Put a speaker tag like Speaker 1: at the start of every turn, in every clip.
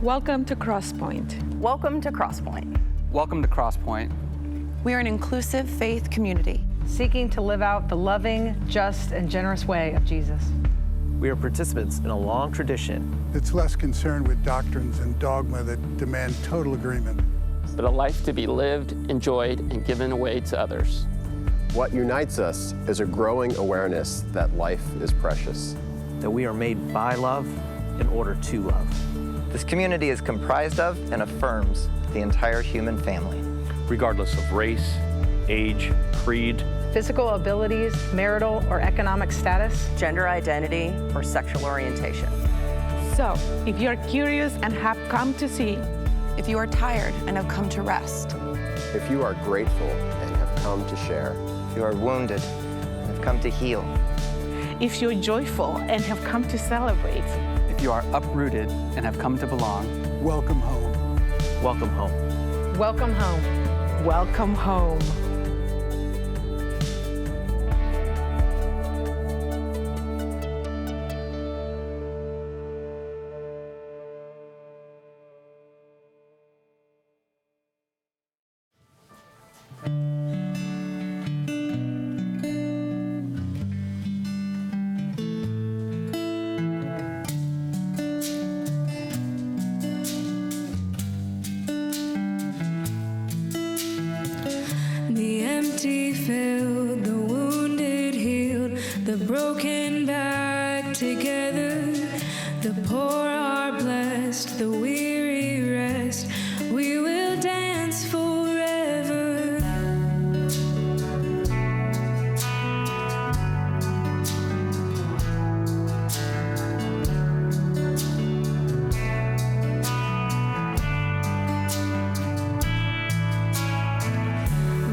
Speaker 1: Welcome to Crosspointe.
Speaker 2: Welcome to Crosspointe.
Speaker 3: Welcome to Crosspointe.
Speaker 4: We are an inclusive faith community
Speaker 5: seeking to live out the loving, just, and generous way of Jesus.
Speaker 6: We are participants in a long tradition
Speaker 7: that's less concerned with doctrines and dogma that demand total agreement,
Speaker 8: but a life to be lived, enjoyed, and given away to others.
Speaker 9: What unites us is a growing awareness that life is precious.
Speaker 6: That we are made by love in order to love.
Speaker 10: This community is comprised of and affirms the entire human family.
Speaker 11: Regardless of race, age, creed,
Speaker 5: physical abilities, marital or economic status,
Speaker 2: gender identity, or sexual orientation.
Speaker 1: So, if you're curious and have come to see,
Speaker 4: if you are tired and have come to rest,
Speaker 9: if you are grateful and have come to share,
Speaker 10: if you are wounded and have come to heal,
Speaker 1: if you're joyful and have come to celebrate,
Speaker 3: if you are uprooted and have come to belong,
Speaker 7: welcome home.
Speaker 6: Welcome home.
Speaker 5: Welcome home.
Speaker 1: Welcome home.
Speaker 12: The empty filled, the wounded healed, the broken back together, the poor are blessed, the weary rest. We will dance forever.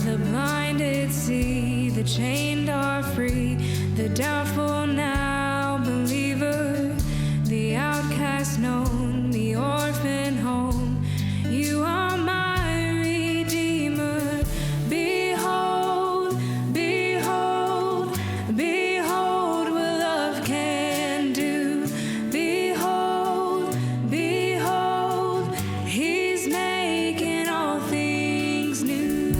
Speaker 12: The blinded see, the chained are free, the doubtful now believer, the outcast known, the orphan home. You are my Redeemer. Behold, behold, behold what love can do. Behold, behold, He's making all things new.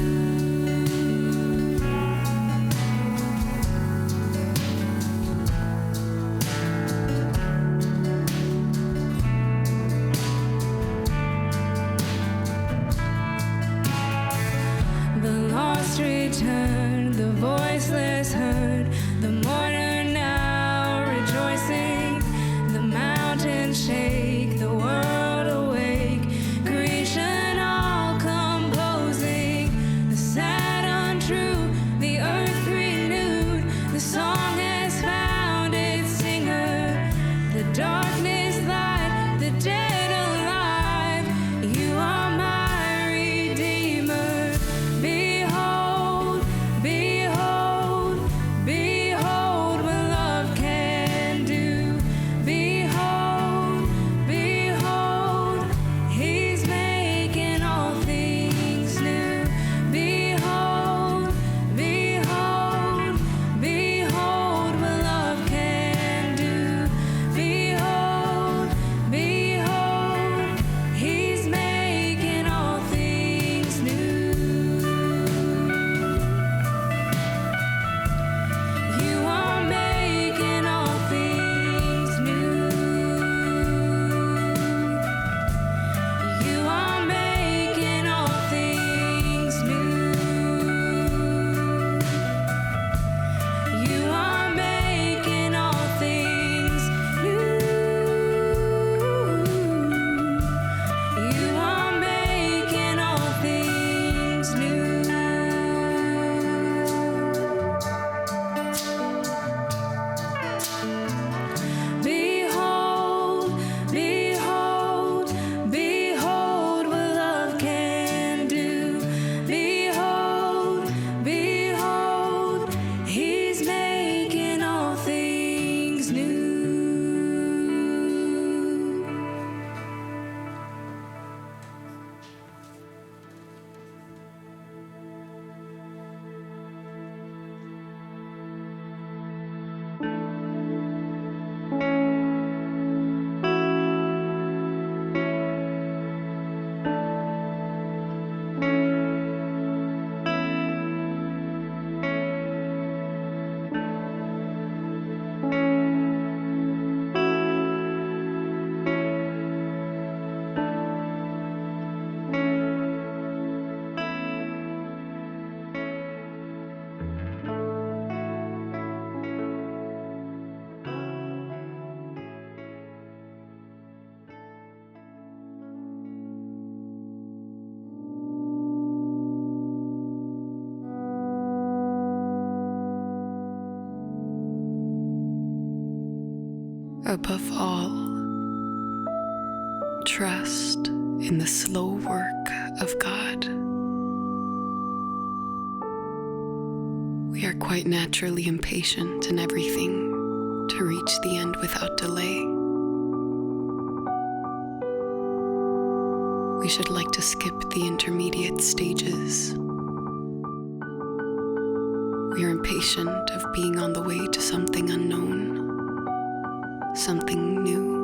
Speaker 12: The lost return, the voiceless heard, the mourner now rejoicing, the mountains shake, the world awake, creation all composing, the sad untrue, the earth renewed, the song has found its singer, the darkness light, the dead alive. You are my Redeemer. Behold, behold, Above all, trust in the slow work of God. We are quite naturally impatient in everything to reach the end without delay. We should like to skip the intermediate stages. We are impatient of being on the way to something unknown, something new.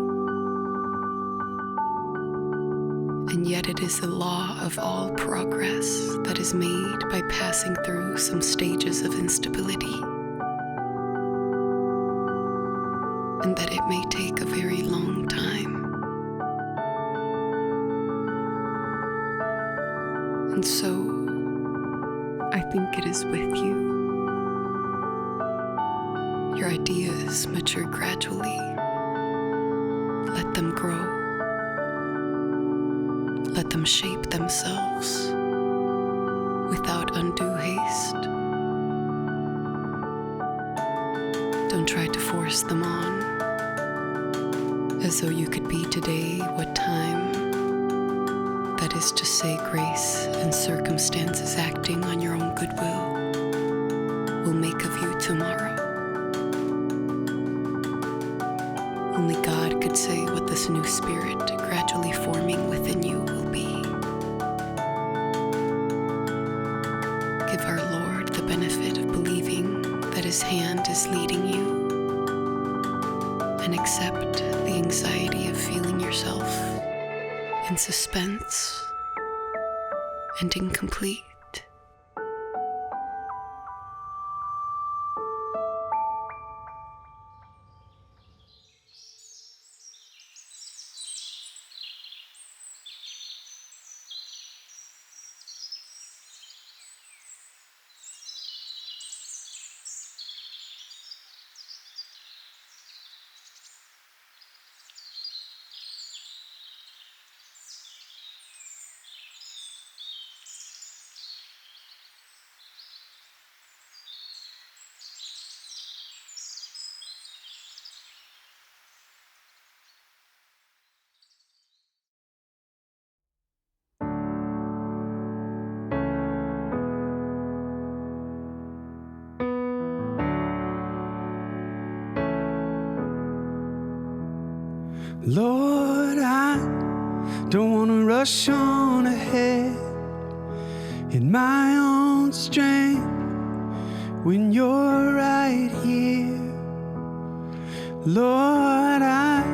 Speaker 12: And yet it is the law of all progress that is made by passing through some stages of instability, and that it may take a very long time. And so, I think it is with you. Your ideas mature gradually. Let them grow. Let them shape themselves without undue haste. Don't try to force them on, as though you could be today what time, that is to say, grace and circumstances acting on your own goodwill, will make of you tomorrow. Only God could say what this new spirit gradually forming within you will be. Give our Lord the benefit of believing that His hand is leading you, and accept the anxiety of feeling yourself in suspense and incomplete.
Speaker 13: Lord, I don't want to rush on ahead in my own strength when you're right here. Lord, I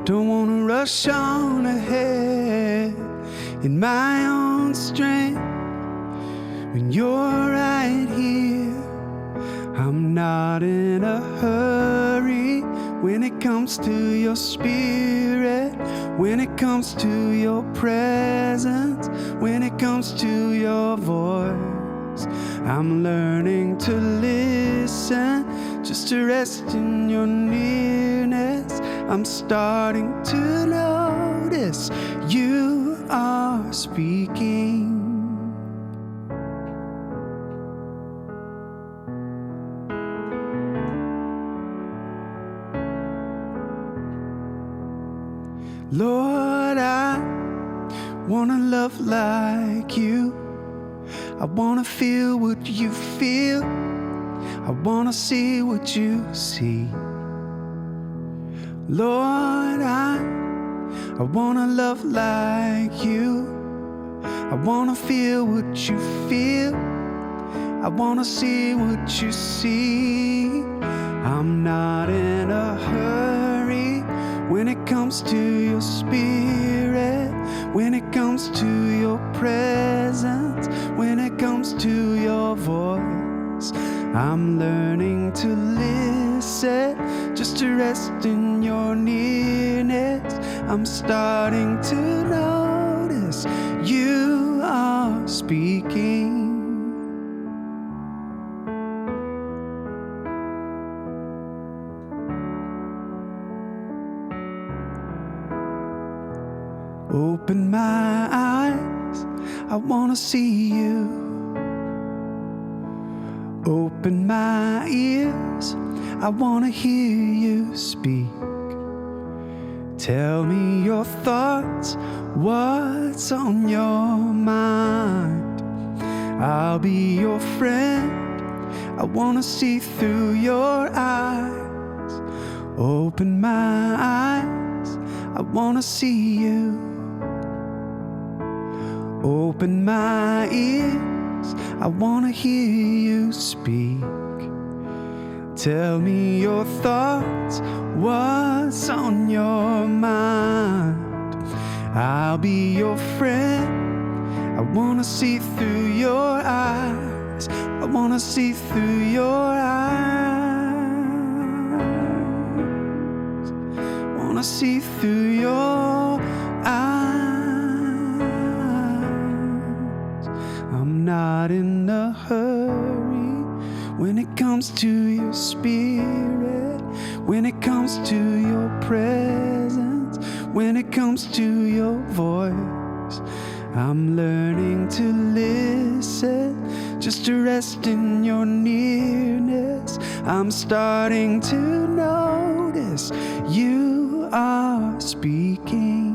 Speaker 13: don't want to rush on ahead in my own strength when you're right here. I'm not in a hurry when it comes to your spirit, when it comes to your presence, when it comes to your voice. I'm learning to listen, just to rest in your nearness. I'm starting to notice you are speaking. Lord, I wanna love like you. I wanna feel what you feel. I wanna see what you see. Lord, I wanna love like you. I wanna feel what you feel. I wanna see what you see. I'm not in a hurry when it comes to your spirit, when it comes to your presence, when it comes to your voice. I'm learning to listen, just to rest in your nearness. I'm starting to notice you are speaking. Open my eyes, I wanna see you. Open my ears, I wanna hear you speak. Tell me your thoughts, what's on your mind. I'll be your friend, I wanna see through your eyes. Open my eyes, I wanna see you. Open my ears, I wanna hear you speak. Tell me your thoughts, what's on your mind. I'll be your friend, I wanna see through your eyes. I wanna see through your eyes. Wanna see through your eyes. I'm not in a hurry when it comes to your spirit, when it comes to your presence, when it comes to your voice. I'm learning to listen, just to rest in your nearness. I'm starting to notice you are speaking.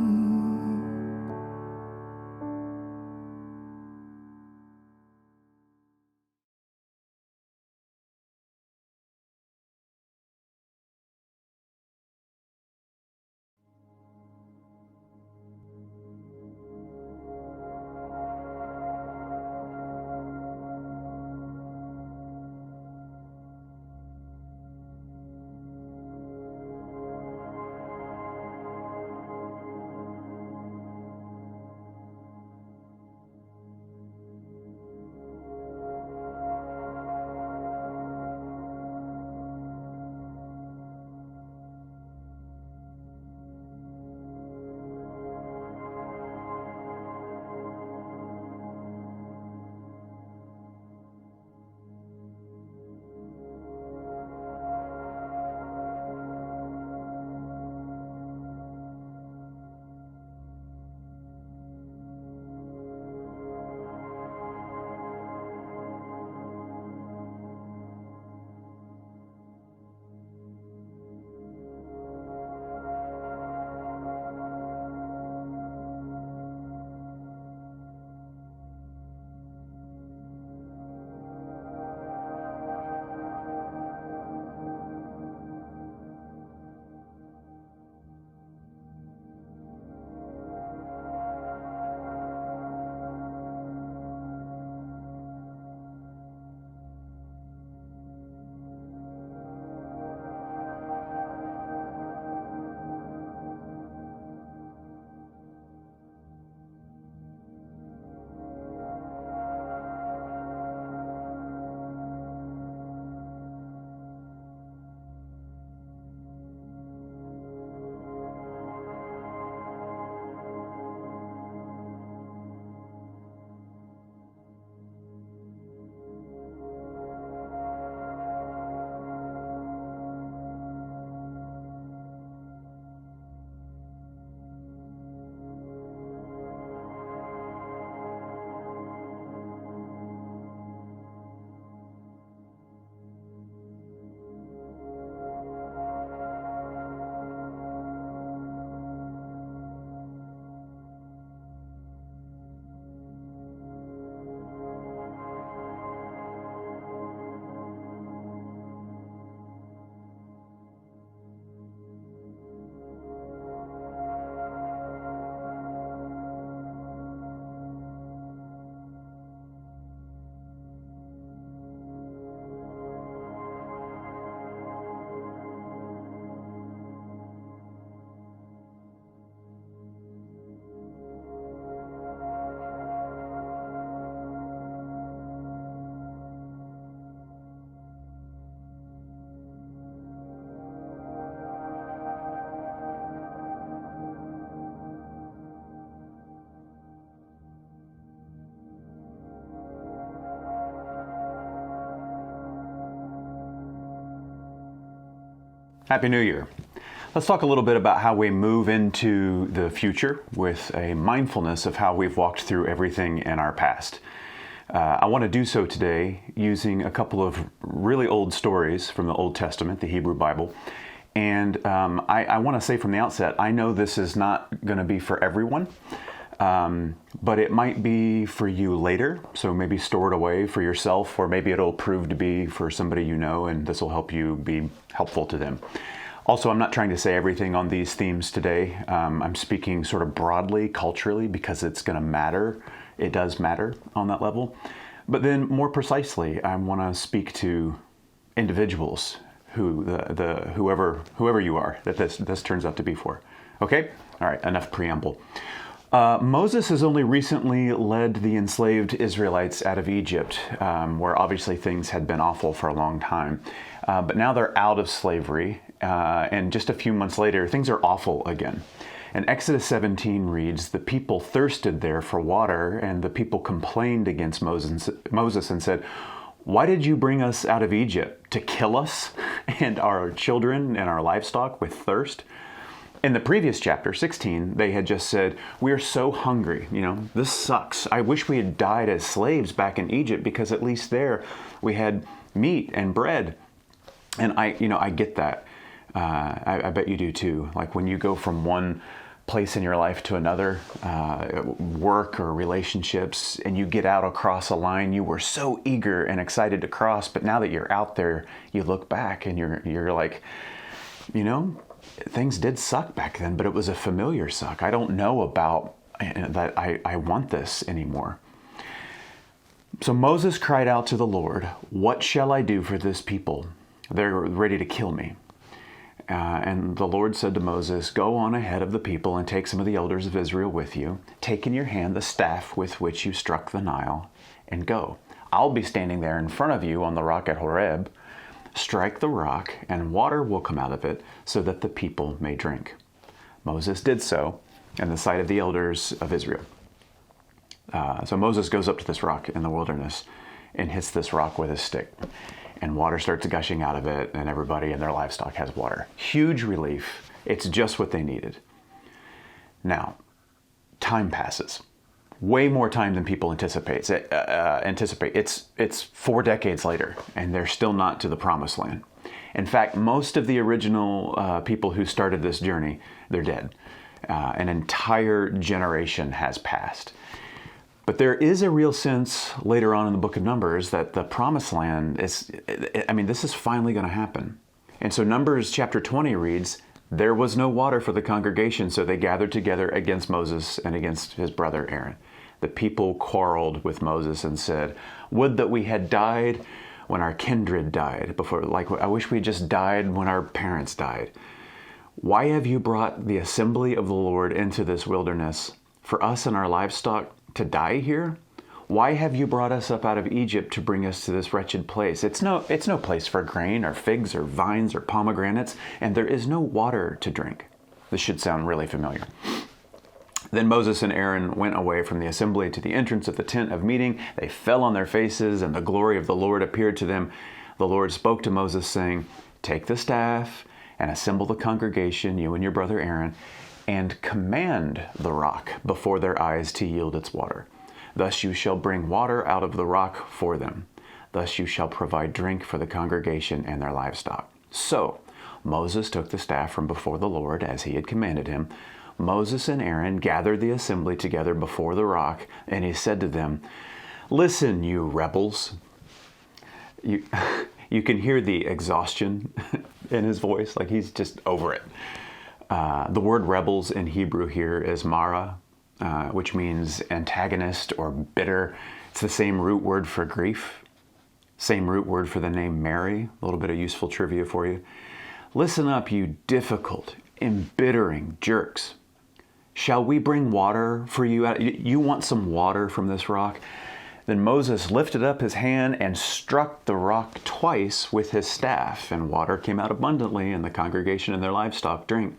Speaker 14: Happy New Year. Let's talk a little bit about how we move into the future with a mindfulness of how we've walked through everything in our past. I want to do so today using a couple of really old stories from the Old Testament, the Hebrew Bible, And I want to say from the outset, I know this is not going to be for everyone, but it might be for you later. So maybe store it away for yourself, or maybe it'll prove to be for somebody you know, and this will help you be helpful to them. Also, I'm not trying to say everything on these themes today. I'm speaking sort of broadly, culturally, because it's going to matter. It does matter on that level. But then more precisely, I want to speak to individuals, whoever you are that this turns out to be for. Okay? All right, enough preamble. Moses has only recently led the enslaved Israelites out of Egypt, where obviously things had been awful for a long time. But now they're out of slavery, and just a few months later, things are awful again. And Exodus 17 reads, "The people thirsted there for water, and the people complained against Moses and said, 'Why did you bring us out of Egypt? To kill us and our children and our livestock with thirst?'" In the previous chapter, 16, they had just said, "We are so hungry, this sucks. I wish we had died as slaves back in Egypt, because at least there we had meat and bread." And I get that. I bet you do too. Like when you go from one place in your life to another, work or relationships, and you get out across a line you were so eager and excited to cross, but now that you're out there, you look back and you're like, things did suck back then, but it was a familiar suck. I don't know about that I want this anymore. So Moses cried out to the Lord, "What shall I do for this people? They're ready to kill me." And the Lord said to Moses, "Go on ahead of the people and take some of the elders of Israel with you. Take in your hand the staff with which you struck the Nile, and go. I'll be standing there in front of you on the rock at Horeb. Strike the rock, and water will come out of it, so that the people may drink." Moses did so in the sight of the elders of Israel. So Moses goes up to this rock in the wilderness and hits this rock with his stick. And water starts gushing out of it, and everybody and their livestock has water. Huge relief. It's just what they needed. Now, time passes. Way more time than people anticipate. It's 4 decades later, and they're still not to the promised land. In fact, most of the original people who started this journey, they're dead. An entire generation has passed. But there is a real sense later on in the book of Numbers that the promised land this is finally going to happen. And so Numbers chapter 20 reads, "There was no water for the congregation, so they gathered together against Moses and against his brother Aaron. The people quarreled with Moses and said, 'Would that we had died when our kindred died before. I wish we just died when our parents died. Why have you brought the assembly of the Lord into this wilderness for us and our livestock to die here? Why have you brought us up out of Egypt to bring us to this wretched place? It's no place for grain or figs or vines or pomegranates, and there is no water to drink.'" This should sound really familiar. Then Moses and Aaron went away from the assembly to the entrance of the tent of meeting. They fell on their faces, and the glory of the Lord appeared to them. The Lord spoke to Moses, saying, "Take the staff and assemble the congregation, you and your brother Aaron, and command the rock before their eyes to yield its water. Thus you shall bring water out of the rock for them. Thus you shall provide drink for the congregation and their livestock." So Moses took the staff from before the Lord as he had commanded him. Moses and Aaron gathered the assembly together before the rock, and he said to them, "Listen, you rebels." You can hear the exhaustion in his voice, like he's just over it. The word rebels in Hebrew here is mara, which means antagonist or bitter. It's the same root word for grief, same root word for the name Mary. A little bit of useful trivia for you. "Listen up, you difficult, embittering jerks. Shall we bring water for you? You want some water from this rock?" Then Moses lifted up his hand and struck the rock twice with his staff, and water came out abundantly, and the congregation and their livestock drank.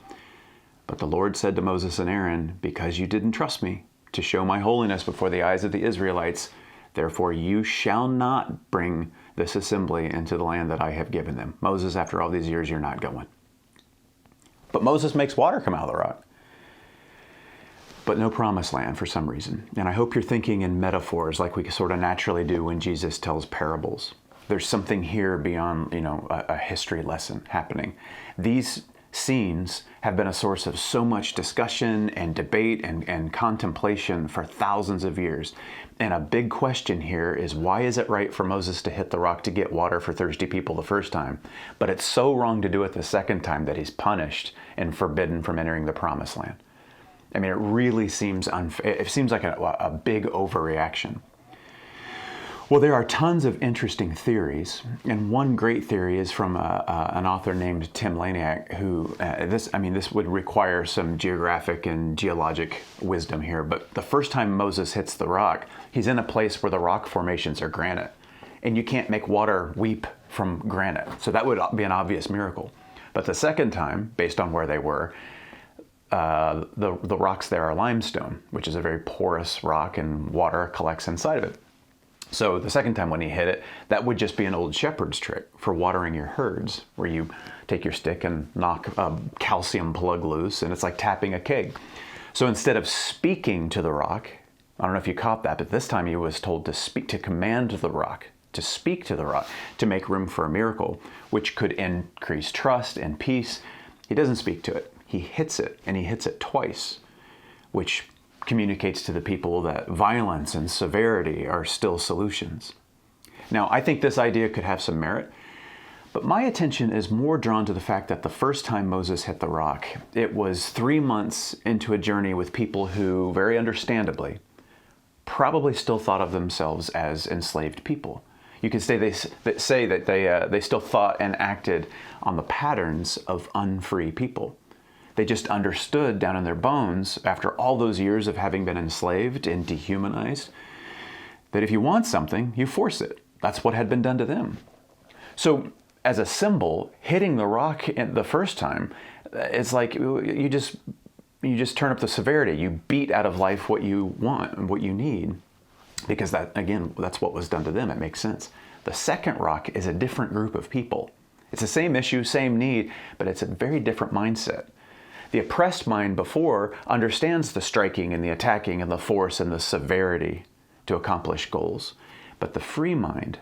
Speaker 14: But the Lord said to Moses and Aaron, "Because you didn't trust me to show my holiness before the eyes of the Israelites, therefore you shall not bring this assembly into the land that I have given them." Moses, after all these years, you're not going. But Moses makes water come out of the rock. But no promised land for some reason. And I hope you're thinking in metaphors like we sort of naturally do when Jesus tells parables. There's something here beyond, a history lesson happening. These scenes have been a source of so much discussion and debate and contemplation for thousands of years. And a big question here is, why is it right for Moses to hit the rock to get water for thirsty people the first time, but it's so wrong to do it the second time that he's punished and forbidden from entering the promised land? I mean, it really seems unfair. It seems like a big overreaction. Well, there are tons of interesting theories, and one great theory is from an author named Tim Laniak, who, this would require some geographic and geologic wisdom here, but the first time Moses hits the rock, he's in a place where the rock formations are granite, and you can't make water weep from granite, so that would be an obvious miracle. But the second time, based on where they were, the rocks there are limestone, which is a very porous rock, and water collects inside of it. So the second time when he hit it, that would just be an old shepherd's trick for watering your herds, where you take your stick and knock a calcium plug loose, and it's like tapping a keg. So instead of speaking to the rock, I don't know if you caught that, but this time he was told to speak, to command the rock, to speak to the rock, to make room for a miracle, which could increase trust and peace. He doesn't speak to it. He hits it, and he hits it twice, which communicates to the people that violence and severity are still solutions. Now, I think this idea could have some merit, but my attention is more drawn to the fact that the first time Moses hit the rock, it was 3 months into a journey with people who, very understandably, probably still thought of themselves as enslaved people. You could say that they still thought and acted on the patterns of unfree people. They just understood down in their bones, after all those years of having been enslaved and dehumanized, that if you want something, you force it. That's what had been done to them. So as a symbol, hitting the rock the first time, it's like you just turn up the severity. You beat out of life what you want and what you need, because that's what was done to them. It makes sense. The second rock is a different group of people. It's the same issue, same need, but it's a very different mindset. The oppressed mind before understands the striking and the attacking and the force and the severity to accomplish goals. But the free mind,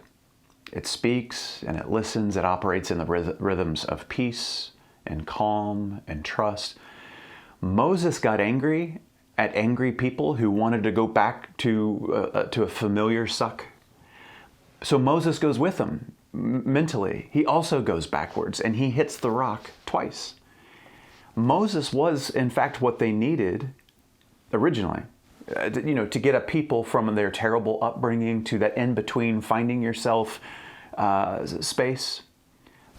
Speaker 14: it speaks and it listens, it operates in the rhythms of peace and calm and trust. Moses got angry at angry people who wanted to go back to a familiar suck. So Moses goes with them mentally. He also goes backwards, and he hits the rock twice. Moses was, in fact, what they needed originally, to get a people from their terrible upbringing to that in-between finding yourself space.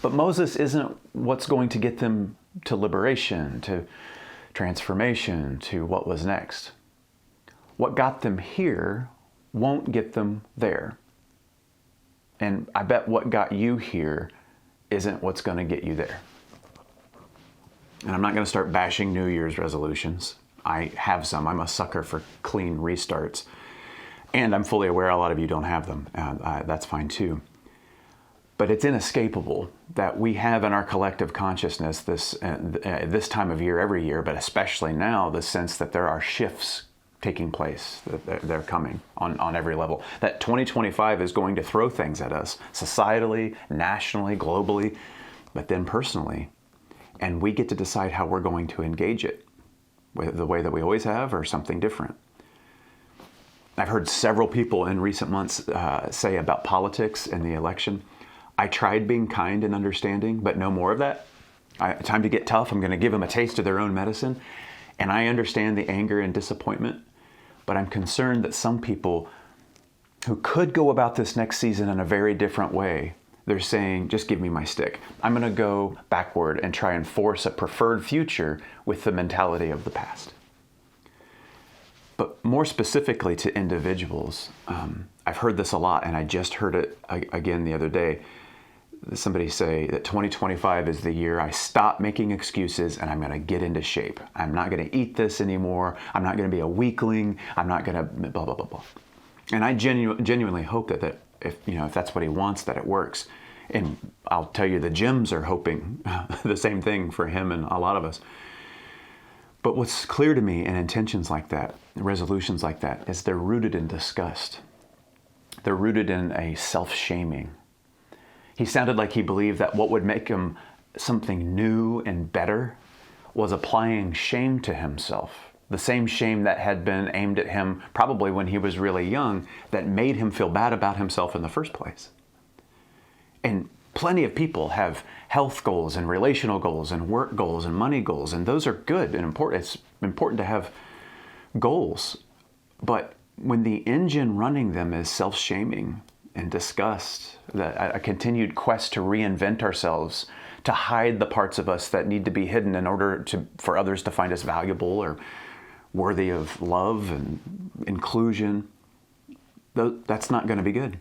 Speaker 14: But Moses isn't what's going to get them to liberation, to transformation, to what was next. What got them here won't get them there. And I bet what got you here isn't what's going to get you there. And I'm not going to start bashing New Year's resolutions. I have some. I'm a sucker for clean restarts. And I'm fully aware a lot of you don't have them. That's fine too. But it's inescapable that we have in our collective consciousness this time of year, every year, but especially now, the sense that there are shifts taking place, that they're coming on every level. That 2025 is going to throw things at us, societally, nationally, globally, but then personally. And we get to decide how we're going to engage it, the way that we always have or something different. I've heard several people in recent months say about politics and the election, I tried being kind and understanding, but no more of that. Time to get tough. I'm going to give them a taste of their own medicine. And I understand the anger and disappointment, but I'm concerned that some people who could go about this next season in a very different way, they're saying, just give me my stick. I'm going to go backward and try and force a preferred future with the mentality of the past. But more specifically to individuals, I've heard this a lot, and I just heard it again the other day. Somebody say that 2025 is the year I stop making excuses and I'm going to get into shape. I'm not going to eat this anymore. I'm not going to be a weakling. I'm not going to blah, blah, blah, blah. And I genuinely hope that if that's what he wants, that it works. And I'll tell you, the gyms are hoping the same thing for him and a lot of us. But what's clear to me in intentions like that, resolutions like that, is they're rooted in disgust. They're rooted in a self-shaming. He sounded like he believed that what would make him something new and better was applying shame to himself. The same shame that had been aimed at him probably when he was really young that made him feel bad about himself in the first place. And plenty of people have health goals and relational goals and work goals and money goals, and those are good and important. It's important to have goals. But when the engine running them is self-shaming and disgust, a continued quest to reinvent ourselves, to hide the parts of us that need to be hidden in order for others to find us valuable or worthy of love and inclusion, that's not going to be good.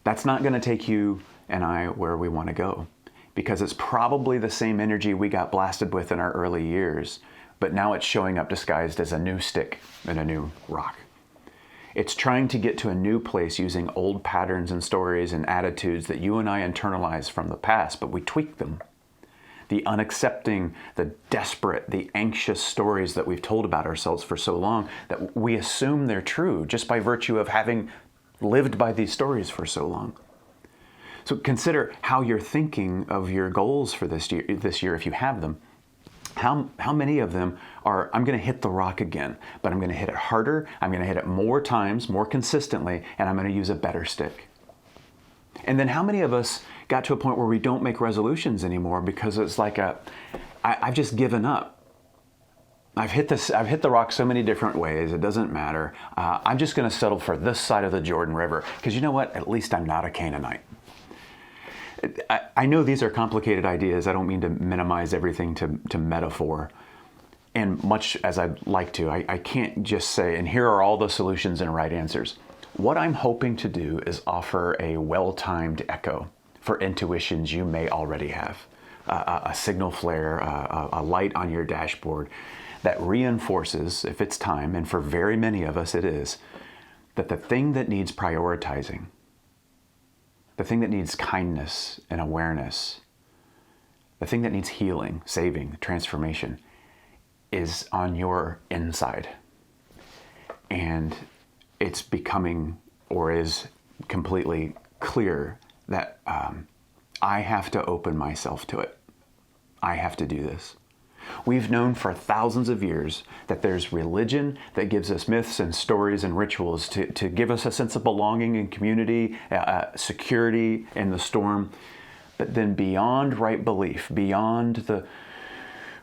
Speaker 14: That's not going to take you and I where we want to go, because it's probably the same energy we got blasted with in our early years, but now it's showing up disguised as a new stick and a new rock. It's trying to get to a new place using old patterns and stories and attitudes that you and I internalize from the past, but we tweak them. The unaccepting, the desperate, the anxious stories that we've told about ourselves for so long that we assume they're true just by virtue of having lived by these stories for so long. So consider how you're thinking of your goals for this year if you have them. How many of them are, I'm going to hit the rock again, but I'm going to hit it harder, I'm going to hit it more times, more consistently, and I'm going to use a better stick? And then how many of us got to a point where we don't make resolutions anymore because it's like I've just given up. I've hit the rock so many different ways, it doesn't matter. I'm just going to settle for this side of the Jordan River, because you know what? At least I'm not a Canaanite. I know these are complicated ideas. I don't mean to minimize everything to metaphor. And much as I'd like to, I can't just say, and here are all the solutions and right answers. What I'm hoping to do is offer a well-timed echo for intuitions you may already have. A signal flare, a light on your dashboard that reinforces, if it's time, and for very many of us it is, that the thing that needs prioritizing, the thing that needs kindness and awareness, the thing that needs healing, saving, transformation, is on your inside. And it's becoming, or is completely clear, that I have to open myself to it. I have to do this. We've known for thousands of years that there's religion that gives us myths and stories and rituals to give us a sense of belonging and community, security in the storm. But then beyond right belief, beyond the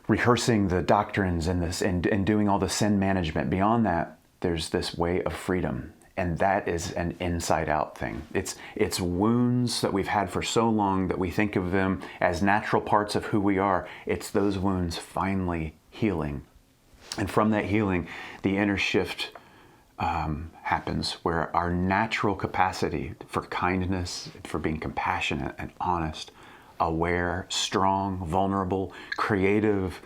Speaker 14: rehearsing the doctrines and doing all the sin management, beyond that, there's this way of freedom. And that is an inside-out thing. It's wounds that we've had for so long that we think of them as natural parts of who we are. It's those wounds finally healing. And from that healing, the inner shift happens, where our natural capacity for kindness, for being compassionate and honest, aware, strong, vulnerable, creative,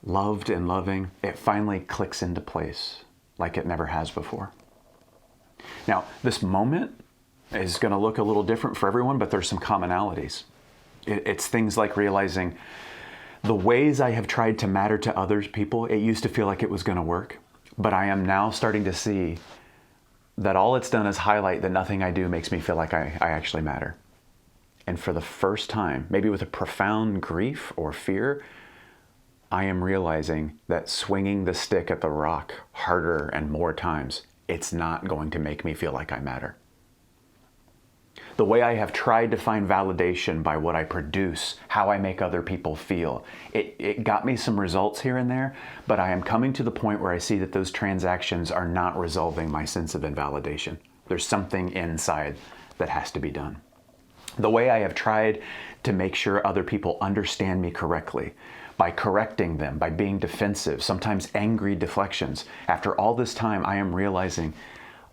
Speaker 14: loved and loving, it finally clicks into place like it never has before. Now, this moment is going to look a little different for everyone, but there's some commonalities. It's things like realizing the ways I have tried to matter to other people, it used to feel like it was going to work, but I am now starting to see that all it's done is highlight that nothing I do makes me feel like I actually matter. And for the first time, maybe with a profound grief or fear, I am realizing that swinging the stick at the rock harder and more times, it's not going to make me feel like I matter. The way I have tried to find validation by what I produce, how I make other people feel, it got me some results here and there, but I am coming to the point where I see that those transactions are not resolving my sense of invalidation. There's something inside that has to be done. The way I have tried to make sure other people understand me correctly, by correcting them, by being defensive, sometimes angry deflections. After all this time, I am realizing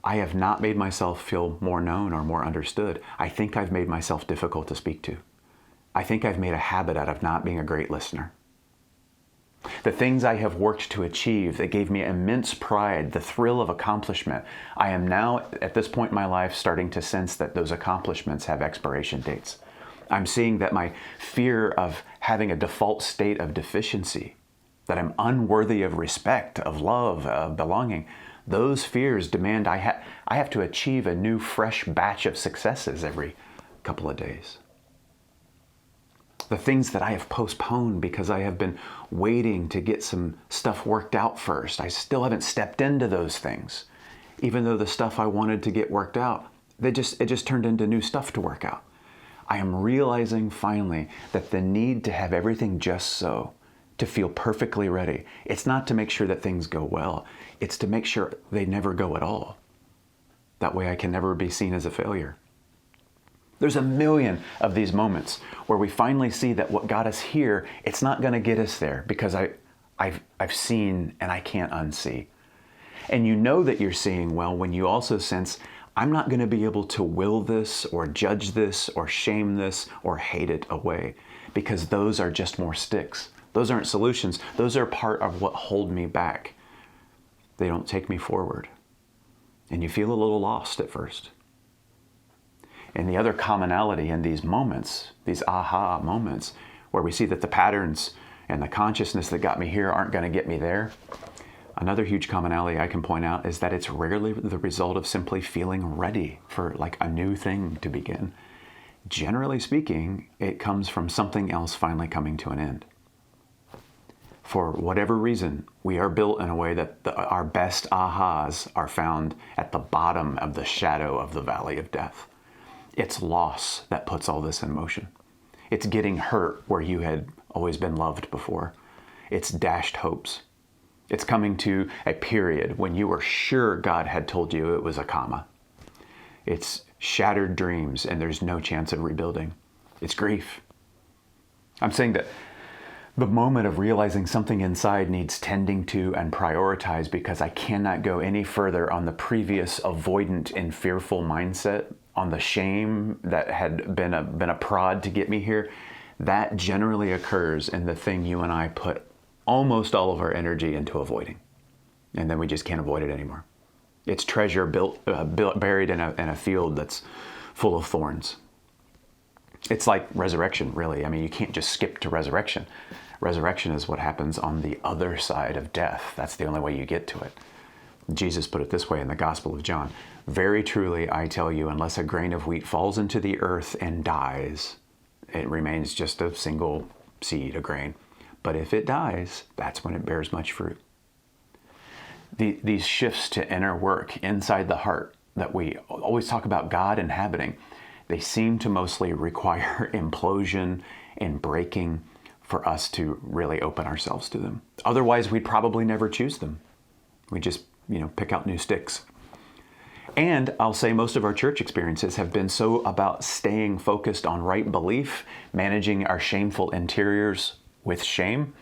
Speaker 14: I have not made myself feel more known or more understood. I think I've made myself difficult to speak to. I think I've made a habit out of not being a great listener. The things I have worked to achieve that gave me immense pride, the thrill of accomplishment, I am now, at this point in my life, starting to sense that those accomplishments have expiration dates. I'm seeing that my fear of having a default state of deficiency, that I'm unworthy of respect, of love, of belonging, those fears demand I have to achieve a new, fresh batch of successes every couple of days. the things that I have postponed because I have been waiting to get some stuff worked out first. I still haven't stepped into those things. Even though the stuff I wanted to get worked out, it just turned into new stuff to work out. I am realizing finally that the need to have everything just so, to feel perfectly ready, it's not to make sure that things go well, it's to make sure they never go at all. That way I can never be seen as a failure. There's a million of these moments where we finally see that what got us here, it's not going to get us there because I've seen and I can't unsee. And you know that you're seeing well when you also sense, I'm not going to be able to will this or judge this or shame this or hate it away because those are just more sticks. Those aren't solutions. Those are part of what hold me back. They don't take me forward. And you feel a little lost at first. And the other commonality in these moments, these aha moments, where we see that the patterns and the consciousness that got me here aren't going to get me there, another huge commonality I can point out is that it's rarely the result of simply feeling ready for like a new thing to begin. Generally speaking, it comes from something else finally coming to an end. For whatever reason, we are built in a way that our best ahas are found at the bottom of the shadow of the valley of death. It's loss that puts all this in motion. It's getting hurt where you had always been loved before. It's dashed hopes. It's coming to a period when you were sure God had told you it was a comma. It's shattered dreams and there's no chance of rebuilding. It's grief. I'm saying that the moment of realizing something inside needs tending to and prioritize because I cannot go any further on the previous avoidant and fearful mindset, on the shame that had been a prod to get me here. That generally occurs in the thing you and I put almost all of our energy into avoiding. And then we just can't avoid it anymore. It's treasure buried in a field that's full of thorns. It's like resurrection, really. I mean, you can't just skip to resurrection. Resurrection is what happens on the other side of death. That's the only way you get to it. Jesus put it this way in the Gospel of John. Very truly, I tell you, unless a grain of wheat falls into the earth and dies, it remains just a single seed, a grain. But if it dies, that's when it bears much fruit. These shifts to inner work inside the heart that we always talk about God inhabiting, they seem to mostly require implosion and breaking for us to really open ourselves to them. Otherwise, we'd probably never choose them. We just, pick out new sticks. And I'll say most of our church experiences have been so about staying focused on right belief, managing our shameful interiors with shame,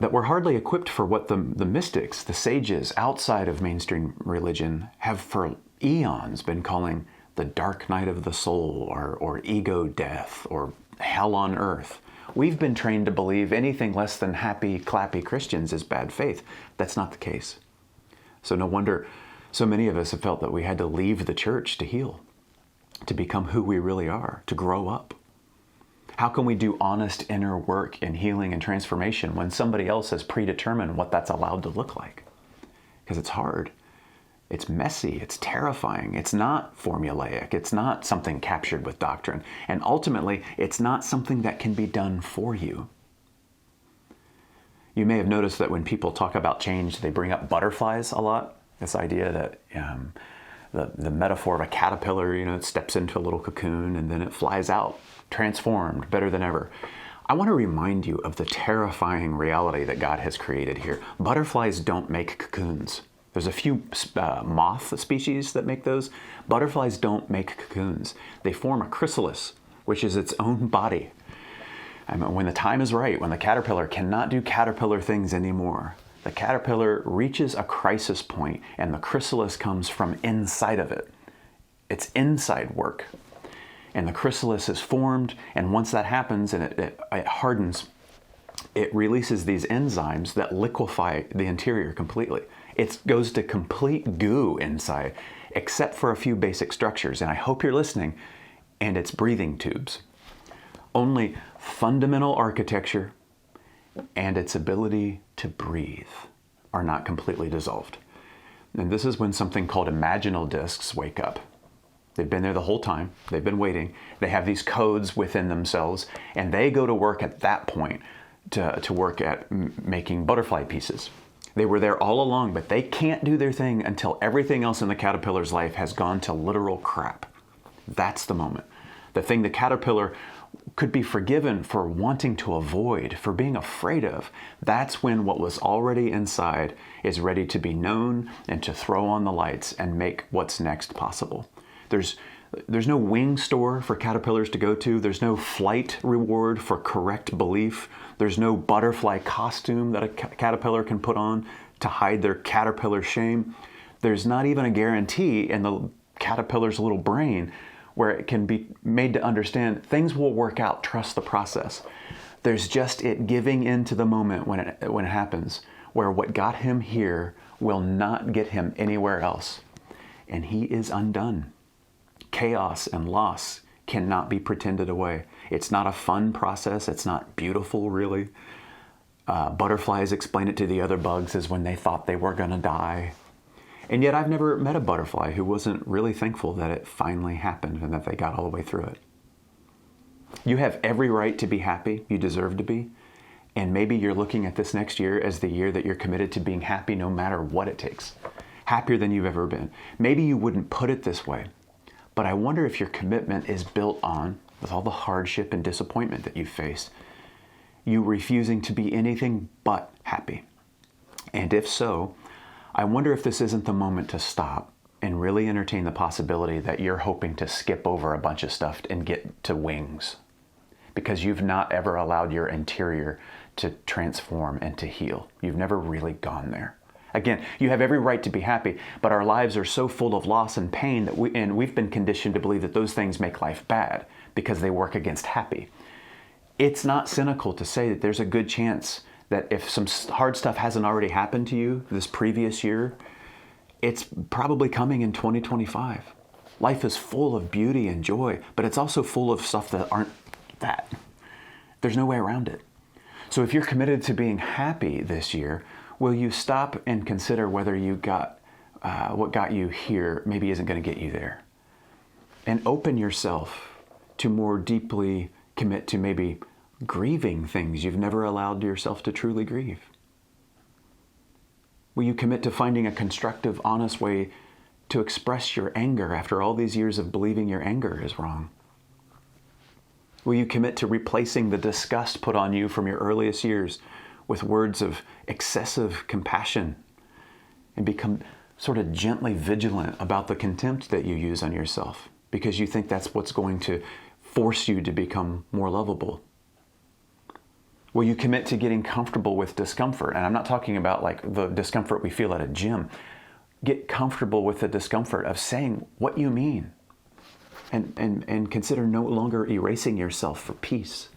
Speaker 14: that we're hardly equipped for what the mystics, the sages outside of mainstream religion have for eons been calling the dark night of the soul or ego death or hell on earth. We've been trained to believe anything less than happy, clappy Christians is bad faith. That's not the case. So no wonder so many of us have felt that we had to leave the church to heal, to become who we really are, to grow up. How can we do honest inner work in healing and transformation when somebody else has predetermined what that's allowed to look like? Because it's hard. It's messy. It's terrifying. It's not formulaic. It's not something captured with doctrine. And ultimately, it's not something that can be done for you. You may have noticed that when people talk about change, they bring up butterflies a lot. This idea that the metaphor of a caterpillar, it steps into a little cocoon and then it flies out, transformed, better than ever. I want to remind you of the terrifying reality that God has created here. Butterflies don't make cocoons. There's a few moth species that make those. Butterflies don't make cocoons. They form a chrysalis, which is its own body. When the time is right, when the caterpillar cannot do caterpillar things anymore, the caterpillar reaches a crisis point and the chrysalis comes from inside of it. It's inside work. And the chrysalis is formed, and once that happens and it hardens, it releases these enzymes that liquefy the interior completely. It goes to complete goo inside, except for a few basic structures. And I hope you're listening. And it's breathing tubes. Only fundamental architecture and its ability to breathe are not completely dissolved. And this is when something called imaginal discs wake up. They've been there the whole time. They've been waiting. They have these codes within themselves, and they go to work at that point to work at making butterfly pieces. They were there all along, but they can't do their thing until everything else in the caterpillar's life has gone to literal crap. That's the moment. The thing the caterpillar could be forgiven for wanting to avoid, for being afraid of, that's when what was already inside is ready to be known and to throw on the lights and make what's next possible. There's no wing store for caterpillars to go to. There's no flight reward for correct belief. There's no butterfly costume that a caterpillar can put on to hide their caterpillar shame. There's not even a guarantee in the caterpillar's little brain where it can be made to understand things will work out, trust the process. There's just it giving into the moment when it happens, where what got him here will not get him anywhere else. And he is undone. Chaos and loss cannot be pretended away. It's not a fun process. It's not beautiful, really. Butterflies explain it to the other bugs as when they thought they were going to die. And yet I've never met a butterfly who wasn't really thankful that it finally happened and that they got all the way through it. You have every right to be happy. You deserve to be. And maybe you're looking at this next year as the year that you're committed to being happy no matter what it takes. Happier than you've ever been. Maybe you wouldn't put it this way, but I wonder if your commitment is built on, with all the hardship and disappointment that you face, you refusing to be anything but happy. And if so, I wonder if this isn't the moment to stop and really entertain the possibility that you're hoping to skip over a bunch of stuff and get to wings, because you've not ever allowed your interior to transform and to heal. You've never really gone there. Again, you have every right to be happy, but our lives are so full of loss and pain that we've been conditioned to believe that those things make life bad because they work against happy. It's not cynical to say that there's a good chance that if some hard stuff hasn't already happened to you this previous year, it's probably coming in 2025. Life is full of beauty and joy, but it's also full of stuff that aren't that. There's no way around it. So if you're committed to being happy this year, will you stop and consider whether you got what got you here maybe isn't going to get you there? And open yourself to more deeply commit to maybe grieving things you've never allowed yourself to truly grieve. Will you commit to finding a constructive, honest way to express your anger after all these years of believing your anger is wrong? Will you commit to replacing the disgust put on you from your earliest years with words of excessive compassion and become sort of gently vigilant about the contempt that you use on yourself because you think that's what's going to force you to become more lovable? Will you commit to getting comfortable with discomfort? And I'm not talking about like the discomfort we feel at a gym. Get comfortable with the discomfort of saying what you mean and consider no longer erasing yourself for peace.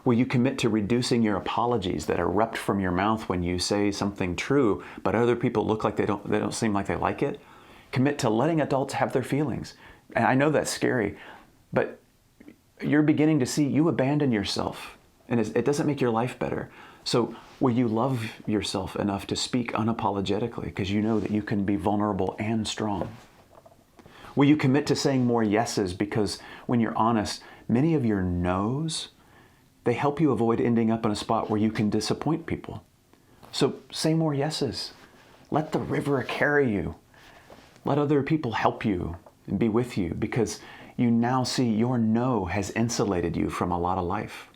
Speaker 14: Will you commit to reducing your apologies that erupt from your mouth when you say something true, but other people look like they don't seem like they like it? Commit to letting adults have their feelings. And I know that's scary, but you're beginning to see you abandon yourself. And it doesn't make your life better. So will you love yourself enough to speak unapologetically because you know that you can be vulnerable and strong? Will you commit to saying more yeses because when you're honest, many of your no's, they help you avoid ending up in a spot where you can disappoint people. So say more yeses. Let the river carry you. Let other people help you and be with you because you now see your no has insulated you from a lot of life.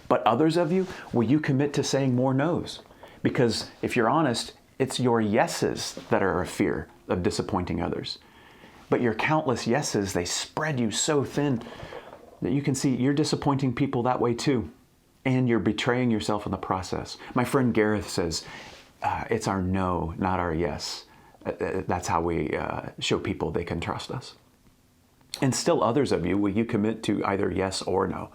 Speaker 14: But others of you, will you commit to saying more no's? Because if you're honest, it's your yeses that are a fear of disappointing others. But your countless yeses, they spread you so thin that you can see you're disappointing people that way too. And you're betraying yourself in the process. My friend Gareth says, it's our no, not our yes. That's how we show people they can trust us. And still others of you, will you commit to either yes or no?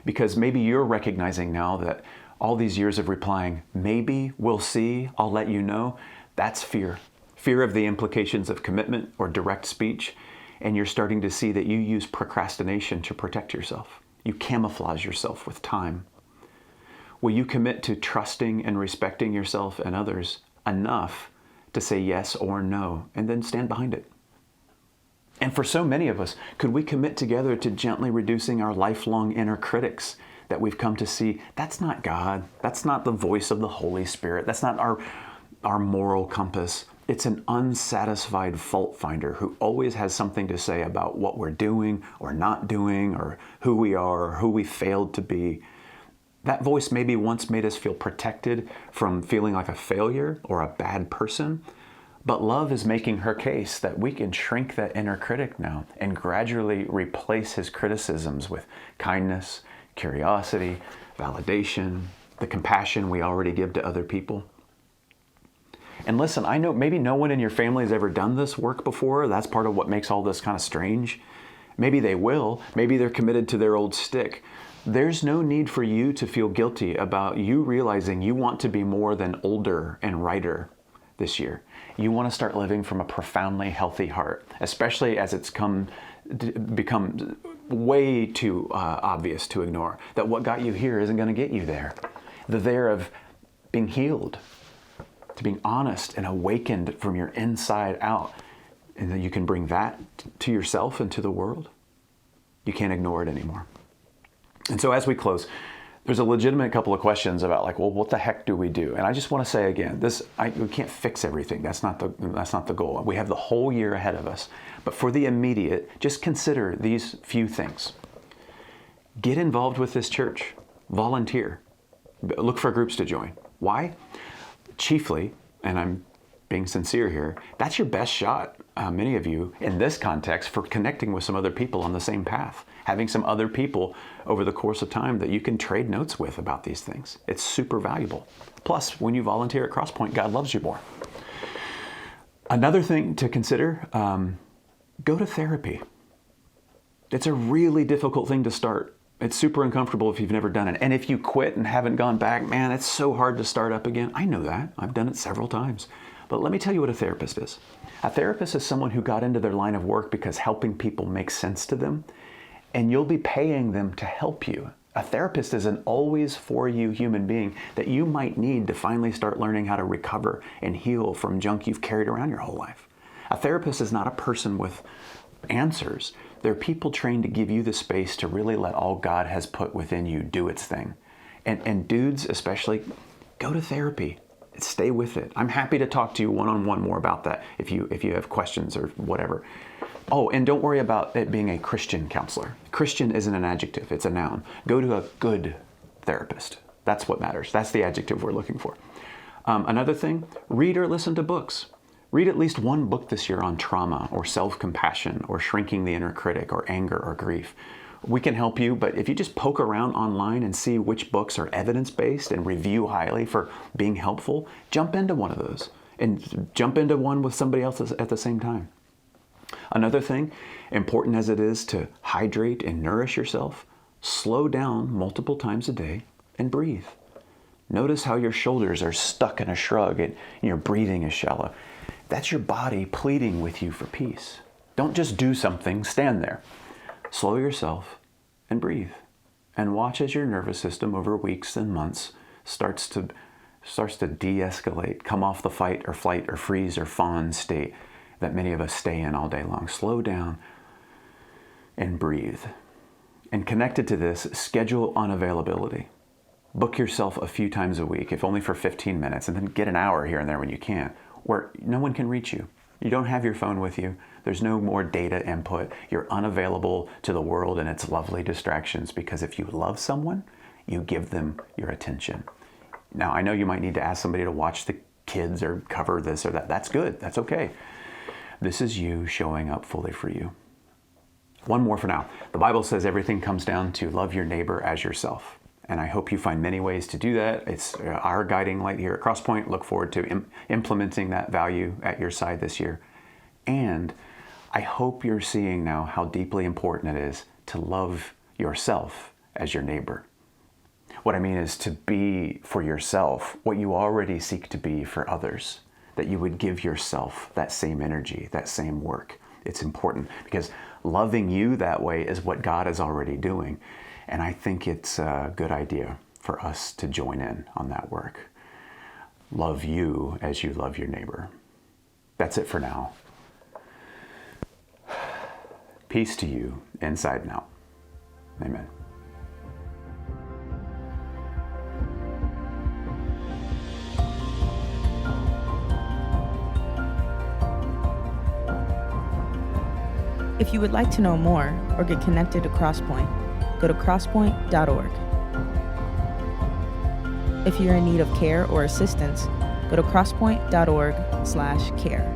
Speaker 14: Because maybe you're recognizing now that all these years of replying, maybe, we'll see, I'll let you know, that's fear. Fear of the implications of commitment or direct speech. And you're starting to see that you use procrastination to protect yourself. You camouflage yourself with time. Will you commit to trusting and respecting yourself and others enough to say yes or no and then stand behind it? And for so many of us, could we commit together to gently reducing our lifelong inner critics that we've come to see that's not God, that's not the voice of the Holy Spirit, that's not our moral compass. It's an unsatisfied fault finder who always has something to say about what we're doing or not doing or who we are or who we failed to be. That voice maybe once made us feel protected from feeling like a failure or a bad person, but love is making her case that we can shrink that inner critic now and gradually replace his criticisms with kindness, curiosity, validation, the compassion we already give to other people. And listen, I know maybe no one in your family has ever done this work before. That's part of what makes all this kind of strange. Maybe they will. Maybe they're committed to their old stick. There's no need for you to feel guilty about you realizing you want to be more than older and righter this year. You want to start living from a profoundly healthy heart, especially as it's become way too obvious to ignore that what got you here isn't going to get you there. The there of being healed, to being honest and awakened from your inside out, and that you can bring that to yourself and to the world. You can't ignore it anymore. And so as we close, there's a legitimate couple of questions about like, well, what the heck do we do? And I just want to say again, we can't fix everything. That's not the goal. We have the whole year ahead of us. But for the immediate, just consider these few things. Get involved with this church. Volunteer. Look for groups to join. Why? Chiefly, and I'm being sincere here, that's your best shot, many of you, in this context, for connecting with some other people on the same path. Having some other people over the course of time that you can trade notes with about these things. It's super valuable. Plus, when you volunteer at Crosspointe, God loves you more. Another thing to consider, go to therapy. It's a really difficult thing to start. It's super uncomfortable if you've never done it. And if you quit and haven't gone back, man, it's so hard to start up again. I know that. I've done it several times. But let me tell you what a therapist is. A therapist is someone who got into their line of work because helping people makes sense to them, and you'll be paying them to help you. A therapist is an always for you human being that you might need to finally start learning how to recover and heal from junk you've carried around your whole life. A therapist is not a person with answers. They're people trained to give you the space to really let all God has put within you do its thing. And dudes especially, go to therapy. Stay with it. I'm happy to talk to you one-on-one more about that if you have questions or whatever. Oh, and don't worry about it being a Christian counselor. Christian isn't an adjective, it's a noun. Go to a good therapist. That's what matters. That's the adjective we're looking for. Another thing, read or listen to books. Read at least one book this year on trauma or self-compassion or shrinking the inner critic or anger or grief. We can help you, but if you just poke around online and see which books are evidence-based and review highly for being helpful, jump into one of those and jump into one with somebody else at the same time. Another thing, important as it is to hydrate and nourish yourself, slow down multiple times a day and breathe. Notice how your shoulders are stuck in a shrug and your breathing is shallow. That's your body pleading with you for peace. Don't just do something, stand there. Slow yourself and breathe. And watch as your nervous system over weeks and months starts to de-escalate, come off the fight or flight or freeze or fawn state that many of us stay in all day long. Slow down and breathe. And connected to this, schedule unavailability. Book yourself a few times a week, if only for 15 minutes, and then get an hour here and there when you can, where no one can reach you. You don't have your phone with you. There's no more data input. You're unavailable to the world and its lovely distractions, because if you love someone, you give them your attention. Now, I know you might need to ask somebody to watch the kids or cover this or that. That's good. That's okay. This is you showing up fully for you. One more for now. The Bible says everything comes down to love your neighbor as yourself. And I hope you find many ways to do that. It's our guiding light here at Crosspointe. Look forward to implementing that value at your side this year. And I hope you're seeing now how deeply important it is to love yourself as your neighbor. What I mean is to be for yourself what you already seek to be for others, that you would give yourself that same energy, that same work. It's important because loving you that way is what God is already doing. And I think it's a good idea for us to join in on that work. Love you as you love your neighbor. That's it for now. Peace to you, inside and out. Amen.
Speaker 15: If you would like to know more or get connected to Crosspointe, go to crosspointenc.org. If you're in need of care or assistance, go to crosspointe.org/care.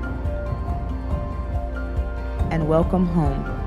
Speaker 15: And welcome home.